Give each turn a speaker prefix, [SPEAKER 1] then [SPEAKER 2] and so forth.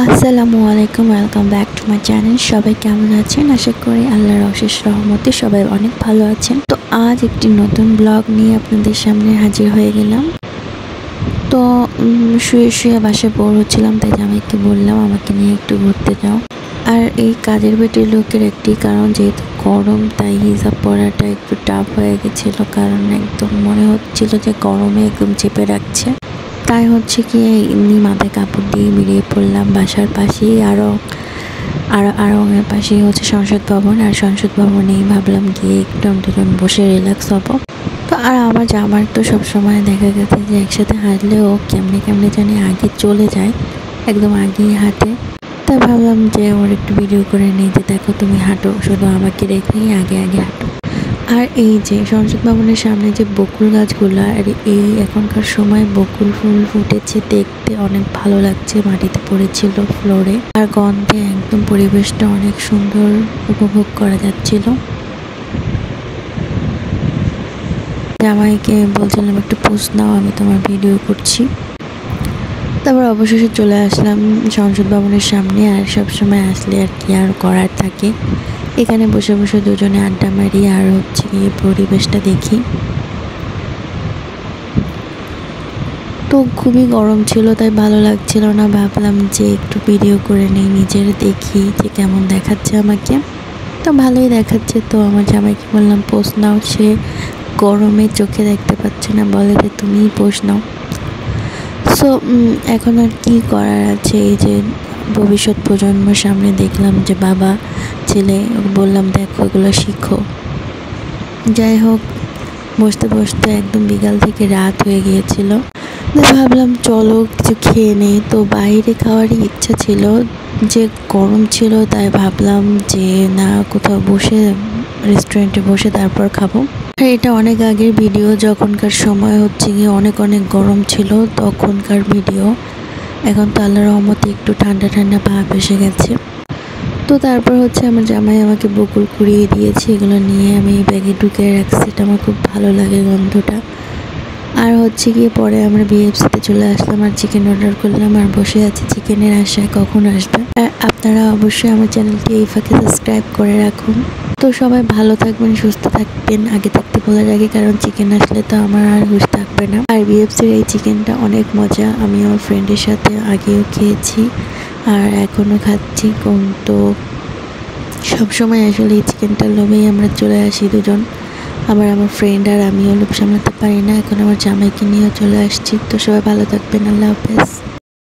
[SPEAKER 1] আসসালামু আলাইকুম, welcome back to my channel. সবাই কেমন আছেন? আশা করি আল্লাহর অশেষ রহমতে সবাই অনেক ভালো আছেন। তো আজ একটি নতুন ব্লগ নিয়ে আপনাদের সামনে হাজির হয়ে গেলাম। তো শুয়ে শুয়ে বাসায় বোর হচ্ছিলাম, তাই জামাইকে বললাম আমাকে নিয়ে একটু ঘুরতে যাও। আর এই কাজের বেটির লোকের একটি কারণ, যেহেতু গরম তাই হিজাব পরাটা একটু টাফ হয়ে গেছিলো, কারণ একদম মনে হচ্ছিল যে গরমে একদম চেপে রাখছে। তাই হচ্ছে কি এমনি মাথায় কাপড় দিয়ে বেরিয়ে পড়লাম। বাসার পাশেই আরও পাশেই হচ্ছে সংসদ ভবন, আর সংসদ ভবনেই ভাবলাম গিয়ে একটু দুজন বসে রিল্যাক্স হবো। তো আর আমার তো সবসময় দেখা গেছে যে একসাথে হাঁটলেও কেমনে জানি আগে চলে যায়, একদম আগেই হাঁটে। তাই ভাবলাম যে ওর একটু ভিডিও করে নিই, যে দেখো তুমি হাঁটো, শুধু আমাকে রেখেই আগে হাঁটো। আর এই যে সংসদ ভবনের সামনে যে বকুল গাছগুলো, আর এই এখনকার সময় বকুল ফুল ফুটেছে, দেখতে অনেক ভালো লাগছে, মাটিতে পড়েছিল ফ্লোরে, আর গন্ধে একদম পরিবেশটা অনেক সুন্দর উপভোগ করা যাচ্ছিল। জামাইকে বলছিলাম একটু পোজ নাও, আমি তোমার ভিডিও করছি। তারপর অবশেষে চলে আসলাম সংসদ ভবনের সামনে। আর সবসময় আসলে আর কি আর করার থাকে, এখানে বসে বসে দুজনে আড্ডা মারি আর হচ্ছে গিয়ে পরিবেশটা দেখি। তো খুবই গরম ছিল, তাই ভালো লাগছিল না, ভাবলাম যে একটু ভিডিও করে নিই, নিজের দেখি যে কেমন দেখাচ্ছে আমাকে। তো ভালোই দেখাচ্ছে। তো আমার জামাইকে বললাম পোজ নাও, সে গরমে চোখে দেখতে পাচ্ছে না, বলে যে তুমিই পোজ নাও। সো এখন আর কি করার আছে, এই যে ভবিষ্যৎ প্রজন্মের সামনে দেখলাম যে বাবা ছেলে, বললাম দেখো এগুলো শিখো। যাই হোক, বসতে বসতে একদম বিকাল থেকে রাত হয়ে গিয়েছিল। ভাবলাম চলো কিছু খেয়ে নেই। তো বাইরে খাওয়ারই ইচ্ছা ছিল, যে গরম ছিল, তাই ভাবলাম যে না কোথাও বসে রেস্টুরেন্টে বসে তারপর খাবো। এটা অনেক আগের ভিডিও, যখনকার সময় হচ্ছে গিয়ে অনেক গরম ছিল তখনকার ভিডিও। এখন তো আল্লাহর রহমতে একটু ঠান্ডা ভাব এসে গেছে। তো তারপর হচ্ছে আমার জামাই আমাকে বকুল কুড়িয়ে দিয়েছে, এগুলো নিয়ে আমি ব্যাগে ঢুকে রাখছি, এটা আমার খুব ভালো লাগে গন্ধটা। আর হচ্ছে গিয়ে পরে আমরা বিএফসিতে চলে আসলাম, আর চিকেন অর্ডার করলাম, আর বসে আছি চিকেনের আশায় কখন আসবে। আর আপনারা অবশ্যই আমার চ্যানেলটি এই ফাঁকে সাবস্ক্রাইব করে রাখুন। তো সবাই ভালো থাকবেন, সুস্থ থাকবেন, আগে থাকতে বলে রাখি, কারণ চিকেন আসলে তো আমার আর হুঁশ থাকবে না। আর বিএফসির এই চিকেনটা অনেক মজা, আমি আমার ফ্রেন্ডের সাথে আগেও খেয়েছি আর এখনও খাচ্ছি। তো সবসময় আসলে এই চিকেনটার লোভেই আমরা চলে আসি দুজন, আবার আমার ফ্রেন্ড আর আমিও লোভ সামলাতে পারি না। এখন আমার জামাইকে নিয়েও চলে আসছি। তো সবাই ভালো থাকবেন, আল্লাহ হাফেজ।